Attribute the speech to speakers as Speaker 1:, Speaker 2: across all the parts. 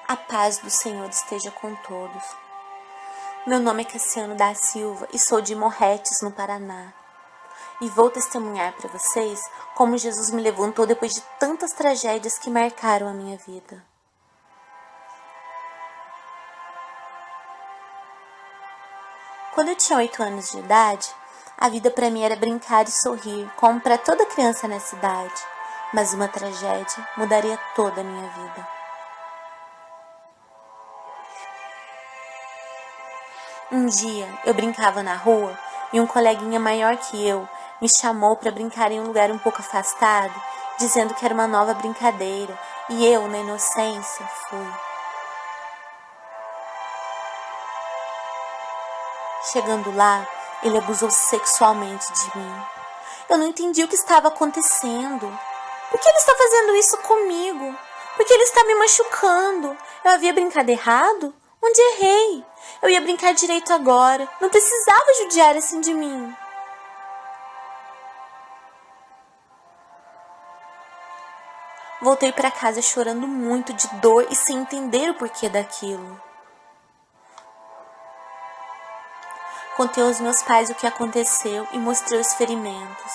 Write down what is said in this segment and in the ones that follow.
Speaker 1: A paz do Senhor esteja com todos. Meu nome é Cassiano da Silva e sou de Morretes, no Paraná. E vou testemunhar para vocês como Jesus me levantou depois de tantas tragédias que marcaram a minha vida. Quando eu tinha 8 anos de idade, a vida para mim era brincar e sorrir, como para toda criança nessa idade. Mas uma tragédia mudaria toda a minha vida. Um dia eu brincava na rua e um coleguinha maior que eu me chamou para brincar em um lugar um pouco afastado, dizendo que era uma nova brincadeira, e eu, na inocência, fui. Chegando lá, ele abusou sexualmente de mim. Eu não entendi o que estava acontecendo. Por que ele está fazendo isso comigo? Por que ele está me machucando? Eu havia brincado errado? Onde errei? Eu ia brincar direito agora. Não precisava judiar assim de mim. Voltei para casa chorando muito de dor e sem entender o porquê daquilo. Contei aos meus pais o que aconteceu e mostrei os ferimentos.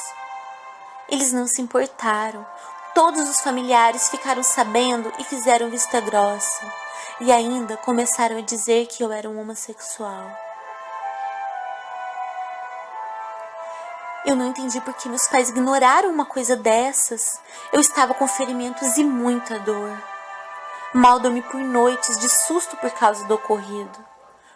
Speaker 1: Eles não se importaram. Todos os familiares ficaram sabendo e fizeram vista grossa. E ainda começaram a dizer que eu era um homossexual. Eu não entendi por que meus pais ignoraram uma coisa dessas. Eu estava com ferimentos e muita dor. Mal dormi por noites de susto por causa do ocorrido.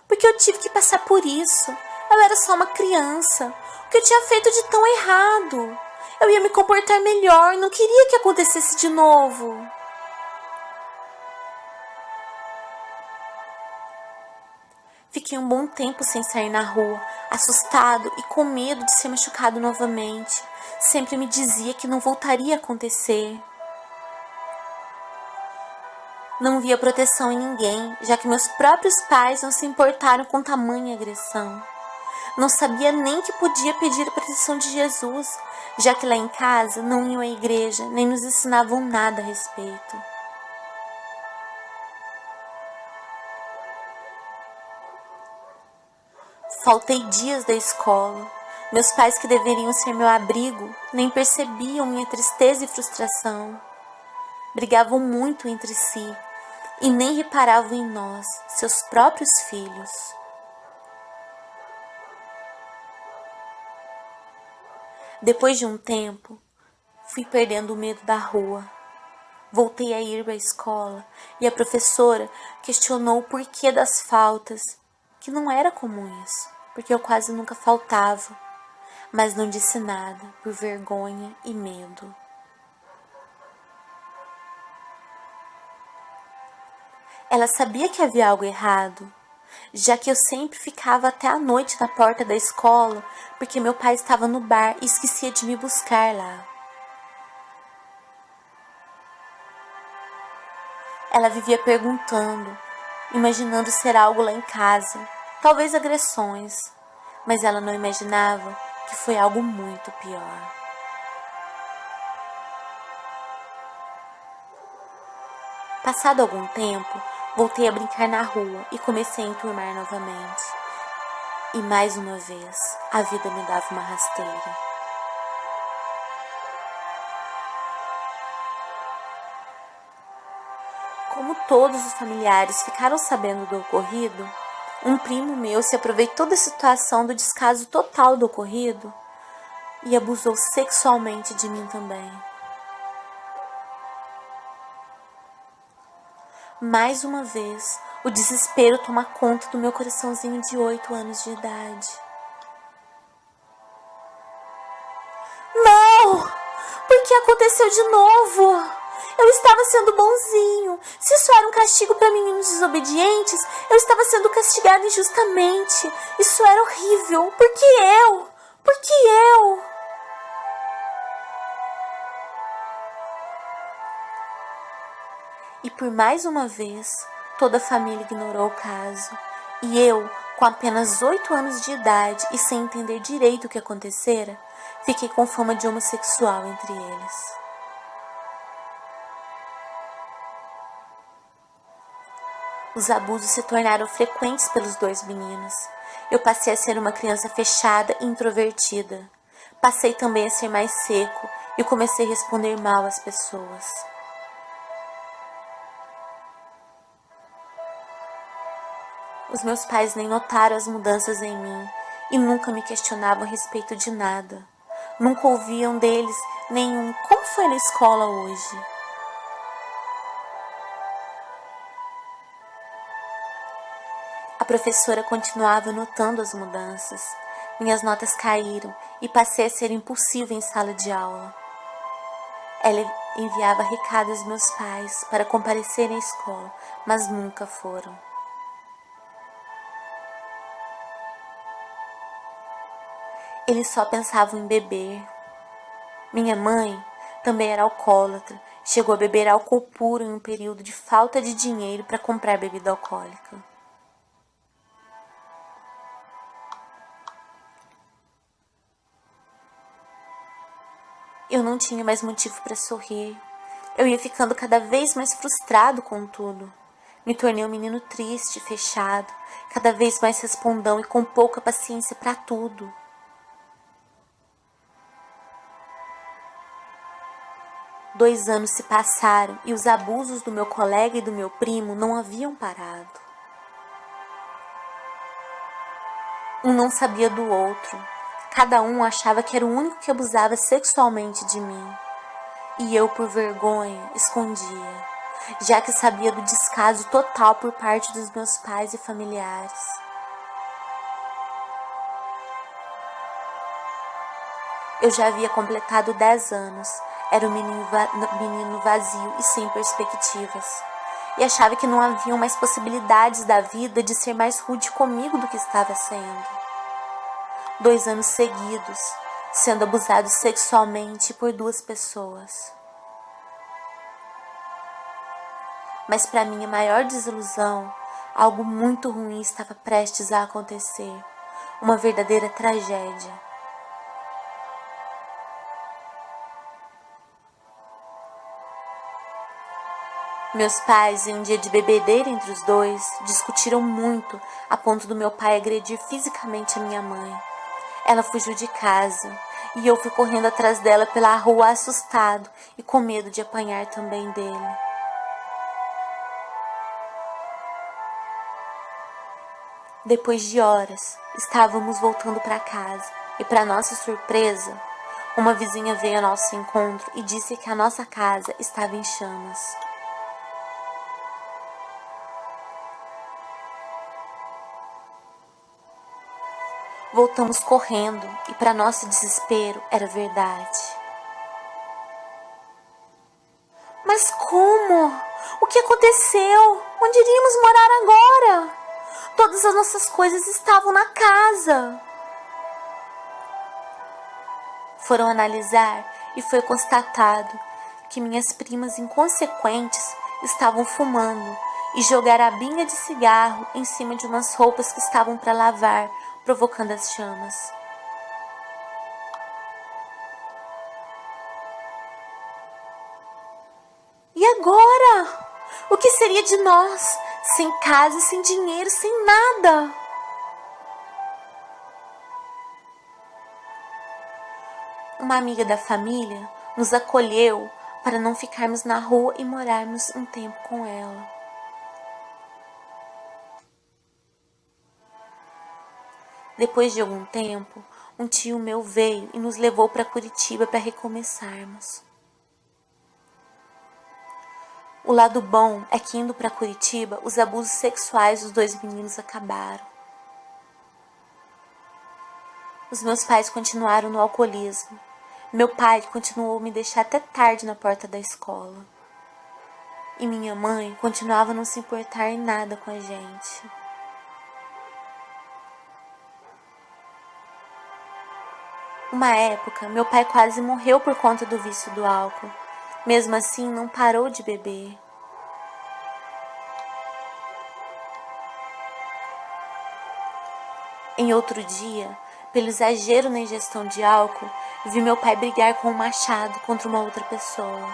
Speaker 1: Porque eu tive que passar por isso. Eu era só uma criança. O que eu tinha feito de tão errado? Eu ia me comportar melhor, não queria que acontecesse de novo. Fiquei um bom tempo sem sair na rua, assustado e com medo de ser machucado novamente. Sempre me dizia que não voltaria a acontecer. Não via proteção em ninguém, já que meus próprios pais não se importaram com tamanha agressão. Não sabia nem que podia pedir a proteção de Jesus, já que lá em casa não iam à igreja, nem nos ensinavam nada a respeito. Faltei dias da escola. Meus pais, que deveriam ser meu abrigo, nem percebiam minha tristeza e frustração. Brigavam muito entre si e nem reparavam em nós, seus próprios filhos. Depois de um tempo, fui perdendo o medo da rua. Voltei a ir à escola e a professora questionou o porquê das faltas, que não era comum isso, porque eu quase nunca faltava, mas não disse nada por vergonha e medo. Ela sabia que havia algo errado, já que eu sempre ficava até a noite na porta da escola, porque meu pai estava no bar e esquecia de me buscar lá. Ela vivia perguntando, imaginando ser algo lá em casa, talvez agressões, mas ela não imaginava que foi algo muito pior. Passado algum tempo, voltei a brincar na rua e comecei a enturmar novamente. E mais uma vez, a vida me dava uma rasteira. Como todos os familiares ficaram sabendo do ocorrido, um primo meu se aproveitou da situação do descaso total do ocorrido e abusou sexualmente de mim também. Mais uma vez, o desespero toma conta do meu coraçãozinho de 8 anos de idade. Não! Por que aconteceu de novo? Eu estava sendo bonzinho. Se isso era um castigo para meninos desobedientes, eu estava sendo castigado injustamente. Isso era horrível. Por que eu? Por que eu? E por mais uma vez, toda a família ignorou o caso. E eu, com apenas 8 anos de idade e sem entender direito o que acontecera, fiquei com fama de homossexual entre eles. Os abusos se tornaram frequentes pelos dois meninos. Eu passei a ser uma criança fechada e introvertida. Passei também a ser mais seco e comecei a responder mal às pessoas. Os meus pais nem notaram as mudanças em mim e nunca me questionavam a respeito de nada. Nunca ouviam deles nenhum "como foi na escola hoje?". A professora continuava notando as mudanças. Minhas notas caíram e passei a ser impulsiva em sala de aula. Ela enviava recados aos meus pais para comparecerem à escola, mas nunca foram. Eles só pensavam em beber. Minha mãe também era alcoólatra. Chegou a beber álcool puro em um período de falta de dinheiro para comprar bebida alcoólica. Eu não tinha mais motivo para sorrir. Eu ia ficando cada vez mais frustrado com tudo. Me tornei um menino triste, fechado, cada vez mais respondão e com pouca paciência para tudo. Dois anos se passaram e os abusos do meu colega e do meu primo não haviam parado. Um não sabia do outro. Cada um achava que era o único que abusava sexualmente de mim. E eu, por vergonha, escondia, já que sabia do descaso total por parte dos meus pais e familiares. Eu já havia completado 10 anos. Era um menino vazio e sem perspectivas. E achava que não haviam mais possibilidades da vida de ser mais rude comigo do que estava sendo. 2 anos seguidos, sendo abusado sexualmente por 2 pessoas. Mas para minha maior desilusão, algo muito ruim estava prestes a acontecer. Uma verdadeira tragédia. Meus pais, em um dia de bebedeira entre os dois, discutiram muito a ponto do meu pai agredir fisicamente a minha mãe. Ela fugiu de casa e eu fui correndo atrás dela pela rua assustado e com medo de apanhar também dele. Depois de horas, estávamos voltando para casa e, para nossa surpresa, uma vizinha veio ao nosso encontro e disse que a nossa casa estava em chamas. Voltamos correndo e, para nosso desespero, era verdade. Mas como? O que aconteceu? Onde iríamos morar agora? Todas as nossas coisas estavam na casa. Foram analisar e foi constatado que minhas primas inconsequentes estavam fumando e jogaram a binga de cigarro em cima de umas roupas que estavam para lavar, provocando as chamas. E agora? O que seria de nós? Sem casa, sem dinheiro, sem nada. Uma amiga da família nos acolheu para não ficarmos na rua e morarmos um tempo com ela. Depois de algum tempo, um tio meu veio e nos levou para Curitiba para recomeçarmos. O lado bom é que, indo para Curitiba, os abusos sexuais dos 2 meninos acabaram. Os meus pais continuaram no alcoolismo. Meu pai continuou a me deixar até tarde na porta da escola. E minha mãe continuava a não se importar em nada com a gente. Uma época, meu pai quase morreu por conta do vício do álcool. Mesmo assim, não parou de beber. Em outro dia, pelo exagero na ingestão de álcool, vi meu pai brigar com um machado contra uma outra pessoa.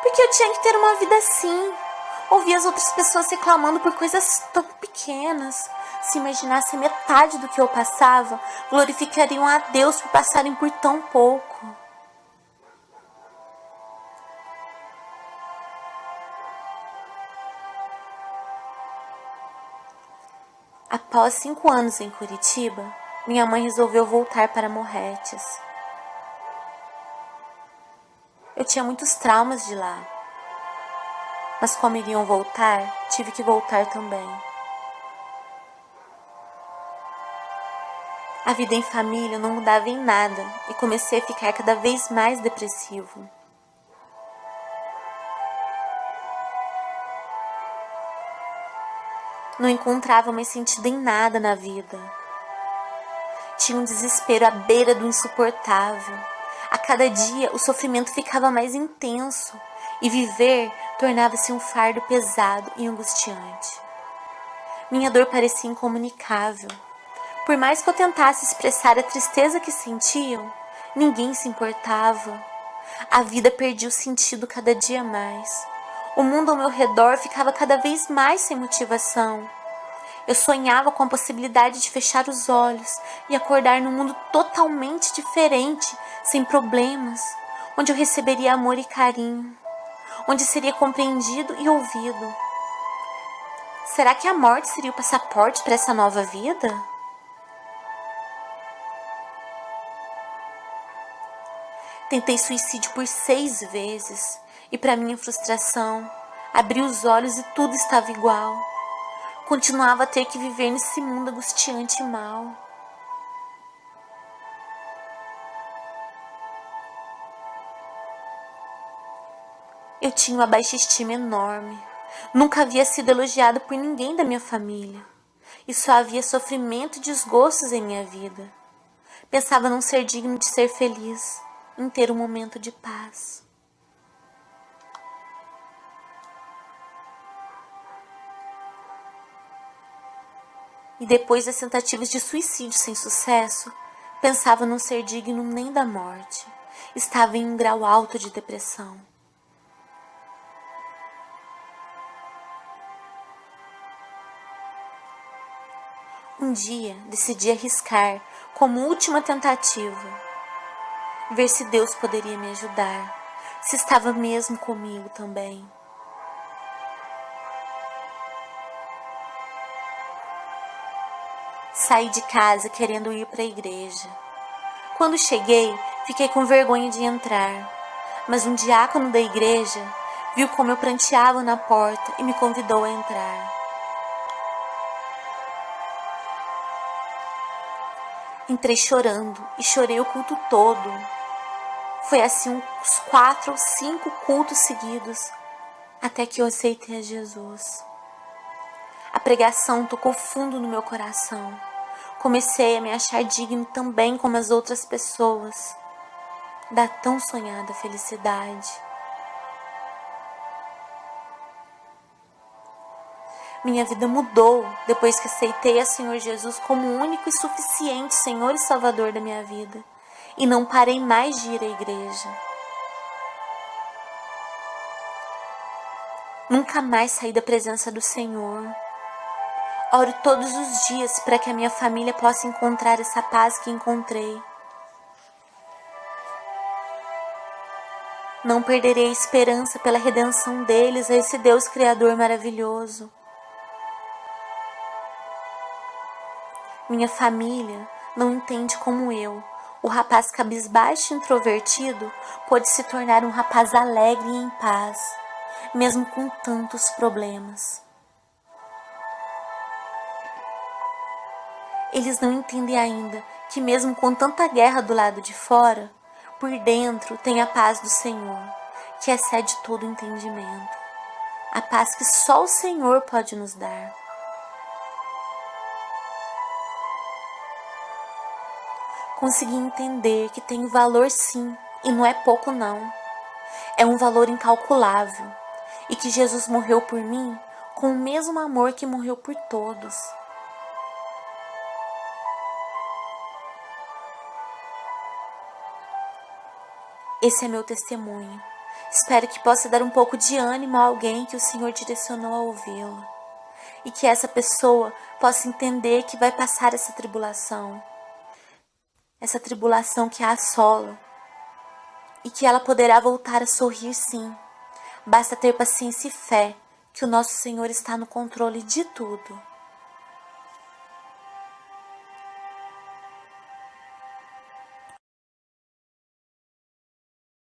Speaker 1: Porque eu tinha que ter uma vida assim. Ouvir as outras pessoas reclamando por coisas tão pequenas. Se imaginassem metade do que eu passava, glorificariam a Deus por passarem por tão pouco. Após 5 anos em Curitiba, minha mãe resolveu voltar para Morretes. Eu tinha muitos traumas de lá. Mas como iriam voltar, tive que voltar também. A vida em família não mudava em nada e comecei a ficar cada vez mais depressivo. Não encontrava mais sentido em nada na vida. Tinha um desespero à beira do insuportável. A cada dia o sofrimento ficava mais intenso e viver tornava-se um fardo pesado e angustiante. Minha dor parecia incomunicável. Por mais que eu tentasse expressar a tristeza que sentiam, ninguém se importava. A vida perdia o sentido cada dia mais. O mundo ao meu redor ficava cada vez mais sem motivação. Eu sonhava com a possibilidade de fechar os olhos e acordar num mundo totalmente diferente, sem problemas, onde eu receberia amor e carinho, onde seria compreendido e ouvido. Será que a morte seria o passaporte para essa nova vida? Tentei suicídio por 6 vezes e, para minha frustração, abri os olhos e tudo estava igual. Continuava a ter que viver nesse mundo angustiante e mau. Eu tinha uma baixa estima enorme. Nunca havia sido elogiado por ninguém da minha família. E só havia sofrimento e desgostos em minha vida. Pensava não ser digno de ser feliz, em ter um momento de paz. E depois das tentativas de suicídio sem sucesso, pensava não ser digno nem da morte. Estava em um grau alto de depressão. Um dia decidi arriscar como última tentativa, ver se Deus poderia me ajudar, se estava mesmo comigo também. Saí de casa querendo ir para a igreja. Quando cheguei, fiquei com vergonha de entrar, mas um diácono da igreja viu como eu pranteava na porta e me convidou a entrar. Entrei chorando e chorei o culto todo. Foi assim uns 4 ou 5 cultos seguidos, até que eu aceitei a Jesus. A pregação tocou fundo no meu coração. Comecei a me achar digno também como as outras pessoas, da tão sonhada felicidade. Minha vida mudou depois que aceitei a Senhor Jesus como o único e suficiente Senhor e Salvador da minha vida. E não parei mais de ir à igreja. Nunca mais saí da presença do Senhor. Oro todos os dias para que a minha família possa encontrar essa paz que encontrei. Não perderei a esperança pela redenção deles a esse Deus Criador maravilhoso. Minha família não entende como eu, o rapaz cabisbaixo e introvertido, pôde se tornar um rapaz alegre e em paz, mesmo com tantos problemas. Eles não entendem ainda que mesmo com tanta guerra do lado de fora, por dentro tem a paz do Senhor, que excede todo entendimento. A paz que só o Senhor pode nos dar. Consegui entender que tem valor sim, e não é pouco não. É um valor incalculável, e que Jesus morreu por mim com o mesmo amor que morreu por todos. Esse é meu testemunho. Espero que possa dar um pouco de ânimo a alguém que o Senhor direcionou a ouvi-lo. E que essa pessoa possa entender que vai passar essa tribulação que a assola. E que ela poderá voltar a sorrir sim. Basta ter paciência e fé que o nosso Senhor está no controle de tudo.